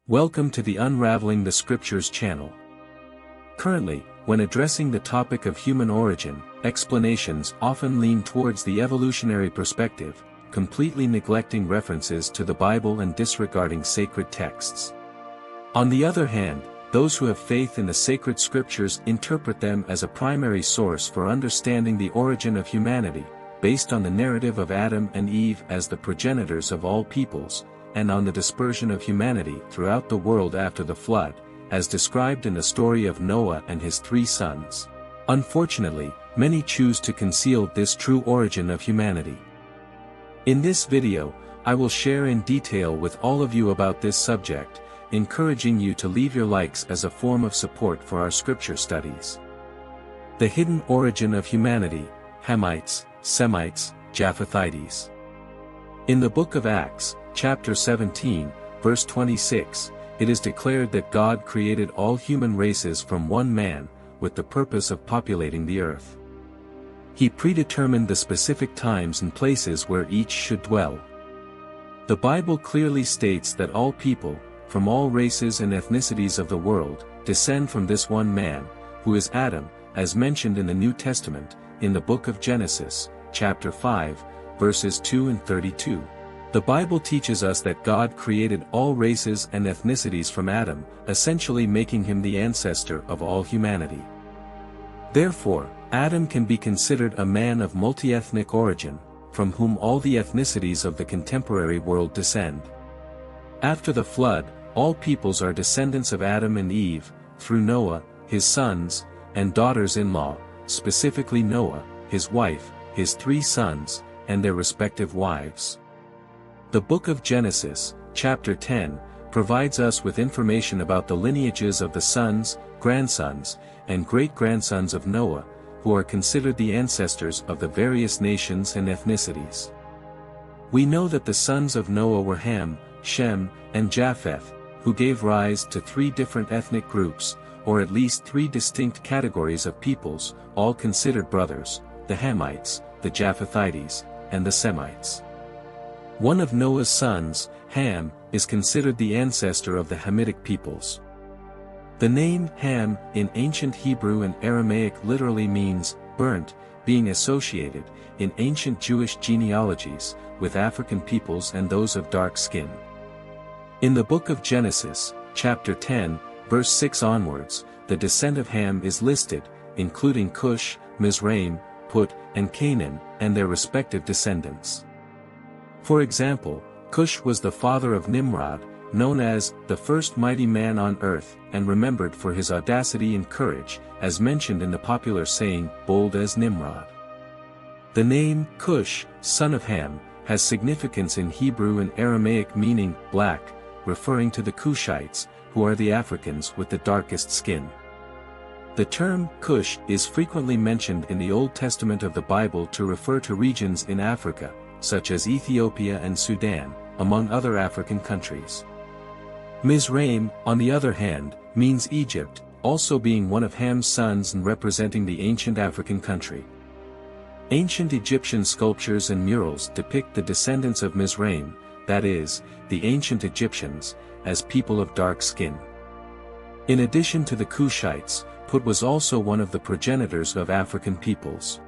Welcome to the Unraveling the Scriptures channel. Currently, when addressing the topic of human origin, explanations often lean towards the evolutionary perspective, completely neglecting references to the Bible and disregarding sacred texts. On the other hand, those who have faith in the sacred scriptures interpret them as a primary source for understanding the origin of humanity, based on the narrative of Adam and Eve as the progenitors of all peoples, and on the dispersion of humanity throughout the world after the flood, as described in the story of Noah and his 3 sons. Unfortunately, many choose to conceal this true origin of humanity. In this video, I will share in detail with all of you about this subject, encouraging you to leave your likes as a form of support for our scripture studies. The hidden origin of humanity, Hamites, Semites, Japhethites. In the book of Acts, chapter 17, verse 26, it is declared that God created all human races from one man, with the purpose of populating the earth. He predetermined the specific times and places where each should dwell. The Bible clearly states that all people, from all races and ethnicities of the world, descend from this one man, who is Adam, as mentioned in the New Testament, in the book of Genesis, chapter 5, verses 2 and 32. The Bible teaches us that God created all races and ethnicities from Adam, essentially making him the ancestor of all humanity. Therefore, Adam can be considered a man of multi-ethnic origin, from whom all the ethnicities of the contemporary world descend. After the flood, all peoples are descendants of Adam and Eve, through Noah, his sons, and daughters-in-law, specifically Noah, his wife, his 3 sons, and their respective wives. The book of Genesis, chapter 10, provides us with information about the lineages of the sons, grandsons, and great-grandsons of Noah, who are considered the ancestors of the various nations and ethnicities. We know that the sons of Noah were Ham, Shem, and Japheth, who gave rise to 3 different ethnic groups, or at least 3 distinct categories of peoples, all considered brothers: the Hamites, the Japhethites, and the Semites. One of Noah's sons, Ham, is considered the ancestor of the Hamitic peoples. The name Ham in ancient Hebrew and Aramaic literally means burnt, being associated, in ancient Jewish genealogies, with African peoples and those of dark skin. In the book of Genesis, chapter 10, verse 6 onwards, the descent of Ham is listed, including Cush, Mizraim, Put, and Canaan, and their respective descendants. For example, Cush was the father of Nimrod, known as the first mighty man on earth, and remembered for his audacity and courage, as mentioned in the popular saying, bold as Nimrod. The name Cush, son of Ham, has significance in Hebrew and Aramaic meaning black, referring to the Cushites, who are the Africans with the darkest skin. The term Cush is frequently mentioned in the Old Testament of the Bible to refer to regions in Africa, such as Ethiopia and Sudan, among other African countries. Mizraim, on the other hand, means Egypt, also being one of Ham's sons and representing the ancient African country. Ancient Egyptian sculptures and murals depict the descendants of Mizraim, that is, the ancient Egyptians, as people of dark skin. In addition to the Cushites, Put was also one of the progenitors of African peoples.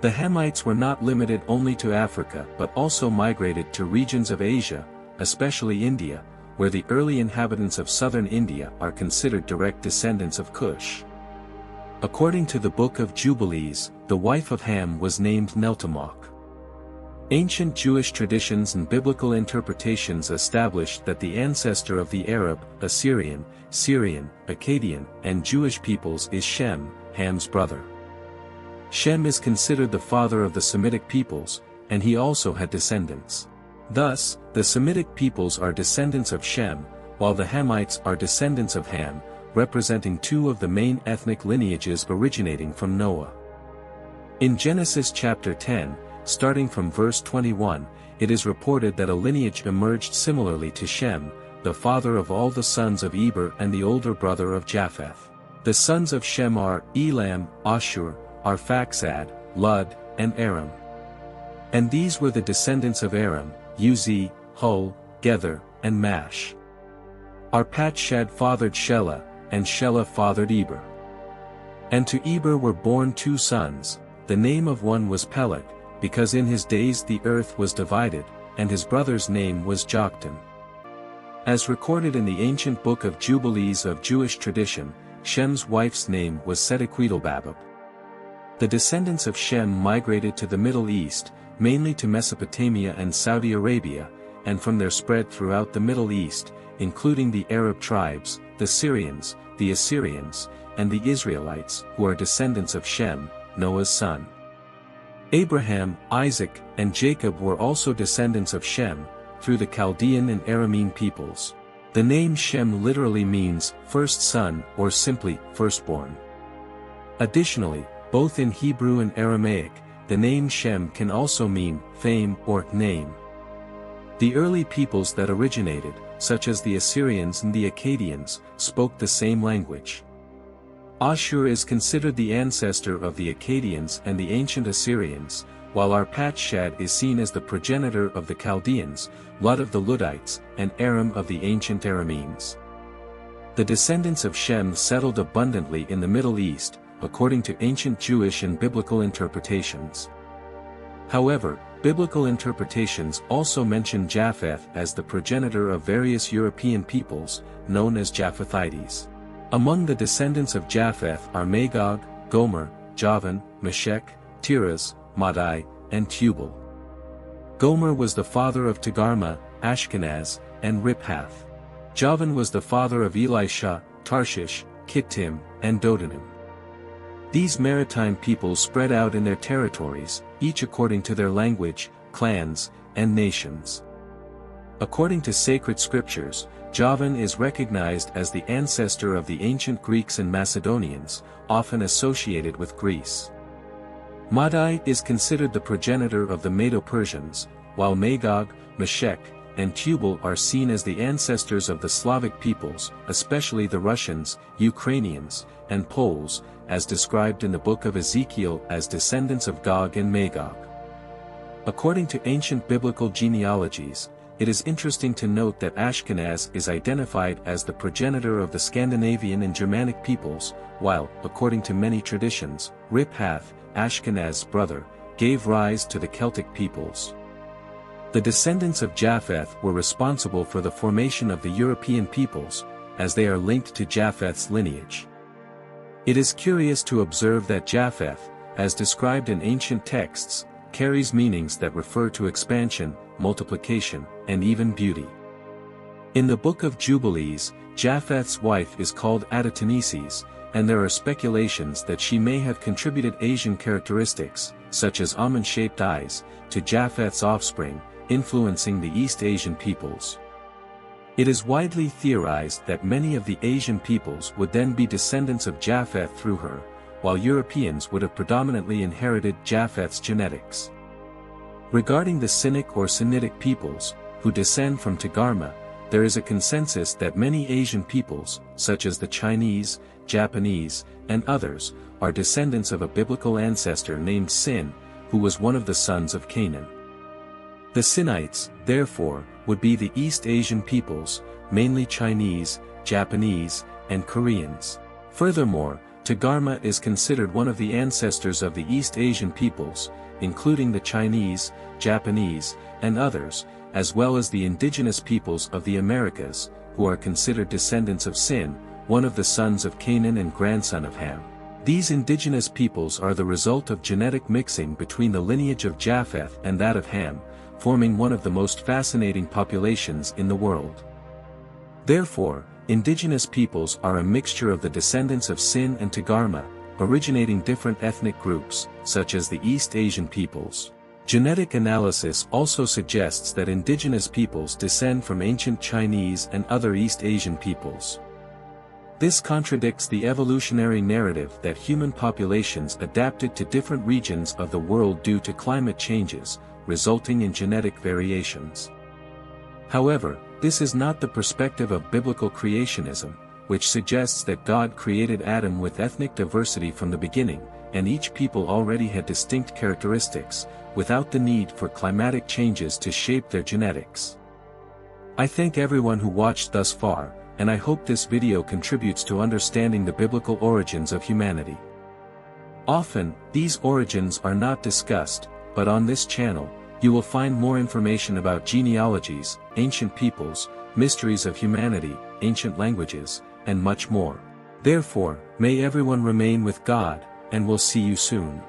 The Hamites were not limited only to Africa but also migrated to regions of Asia, especially India, where the early inhabitants of southern India are considered direct descendants of Cush. According to the Book of Jubilees, the wife of Ham was named Neltamok. Ancient Jewish traditions and biblical interpretations established that the ancestor of the Arab, Assyrian, Syrian, Akkadian, and Jewish peoples is Shem, Ham's brother. Shem is considered the father of the Semitic peoples, and he also had descendants. Thus, the Semitic peoples are descendants of Shem, while the Hamites are descendants of Ham, representing 2 of the main ethnic lineages originating from Noah. In Genesis chapter 10, starting from verse 21, it is reported that a lineage emerged similarly to Shem, the father of all the sons of Eber and the older brother of Japheth. The sons of Shem are Elam, Ashur, Arphaxad, Lud, and Aram. And these were the descendants of Aram, Uz, Hul, Gether, and Mash. Arpachshad fathered Shelah, and Shelah fathered Eber. And to Eber were born 2 sons, the name of one was Peleg, because in his days the earth was divided, and his brother's name was Joktan. As recorded in the ancient book of Jubilees of Jewish tradition, Shem's wife's name was Sedequedelbabab. The descendants of Shem migrated to the Middle East, mainly to Mesopotamia and Saudi Arabia, and from there spread throughout the Middle East, including the Arab tribes, the Syrians, the Assyrians, and the Israelites, who are descendants of Shem, Noah's son. Abraham, Isaac, and Jacob were also descendants of Shem, through the Chaldean and Aramean peoples. The name Shem literally means first son or simply firstborn. Additionally, both in Hebrew and Aramaic, the name Shem can also mean fame or name. The early peoples that originated, such as the Assyrians and the Akkadians, spoke the same language. Ashur is considered the ancestor of the Akkadians and the ancient Assyrians, while Arpachshad is seen as the progenitor of the Chaldeans, Lud of the Ludites, and Aram of the ancient Arameans. The descendants of Shem settled abundantly in the Middle East, according to ancient Jewish and biblical interpretations. However, biblical interpretations also mention Japheth as the progenitor of various European peoples, known as Japhethites. Among the descendants of Japheth are Magog, Gomer, Javan, Meshech, Tiras, Madai, and Tubal. Gomer was the father of Togarmah, Ashkenaz, and Riphath. Javan was the father of Elisha, Tarshish, Kittim, and Dodanim. These maritime peoples spread out in their territories, each according to their language, clans, and nations. According to sacred scriptures, Javan is recognized as the ancestor of the ancient Greeks and Macedonians, often associated with Greece. Madai is considered the progenitor of the Medo-Persians, while Magog, Meshech, and Tubal are seen as the ancestors of the Slavic peoples, especially the Russians, Ukrainians, and Poles, as described in the book of Ezekiel as descendants of Gog and Magog. According to ancient biblical genealogies, it is interesting to note that Ashkenaz is identified as the progenitor of the Scandinavian and Germanic peoples, while, according to many traditions, Riphath, Ashkenaz's brother, gave rise to the Celtic peoples. The descendants of Japheth were responsible for the formation of the European peoples, as they are linked to Japheth's lineage. It is curious to observe that Japheth, as described in ancient texts, carries meanings that refer to expansion, multiplication, and even beauty. In the book of Jubilees, Japheth's wife is called Adataneses, and there are speculations that she may have contributed Asian characteristics, such as almond-shaped eyes, to Japheth's offspring, influencing the East Asian peoples. It is widely theorized that many of the Asian peoples would then be descendants of Japheth through her, while Europeans would have predominantly inherited Japheth's genetics. Regarding the Sinic or Semitic peoples, who descend from Togarmah, there is a consensus that many Asian peoples, such as the Chinese, Japanese, and others, are descendants of a biblical ancestor named Sin, who was one of the sons of Canaan. The Sinites, therefore, would be the East Asian peoples, mainly Chinese, Japanese, and Koreans. Furthermore, Togarmah is considered one of the ancestors of the East Asian peoples, including the Chinese, Japanese, and others, as well as the indigenous peoples of the Americas, who are considered descendants of Sin, one of the sons of Canaan and grandson of Ham. These indigenous peoples are the result of genetic mixing between the lineage of Japheth and that of Ham, forming one of the most fascinating populations in the world. Therefore, indigenous peoples are a mixture of the descendants of Sin and Togarmah, originating different ethnic groups, such as the East Asian peoples. Genetic analysis also suggests that indigenous peoples descend from ancient Chinese and other East Asian peoples. This contradicts the evolutionary narrative that human populations adapted to different regions of the world due to climate changes, resulting in genetic variations. However, this is not the perspective of biblical creationism, which suggests that God created Adam with ethnic diversity from the beginning, and each people already had distinct characteristics, without the need for climatic changes to shape their genetics. I thank everyone who watched thus far. and I hope this video contributes to understanding the biblical origins of humanity. Often, these origins are not discussed, but on this channel, you will find more information about genealogies, ancient peoples, mysteries of humanity, ancient languages, and much more. Therefore, may everyone remain with God, and we'll see you soon.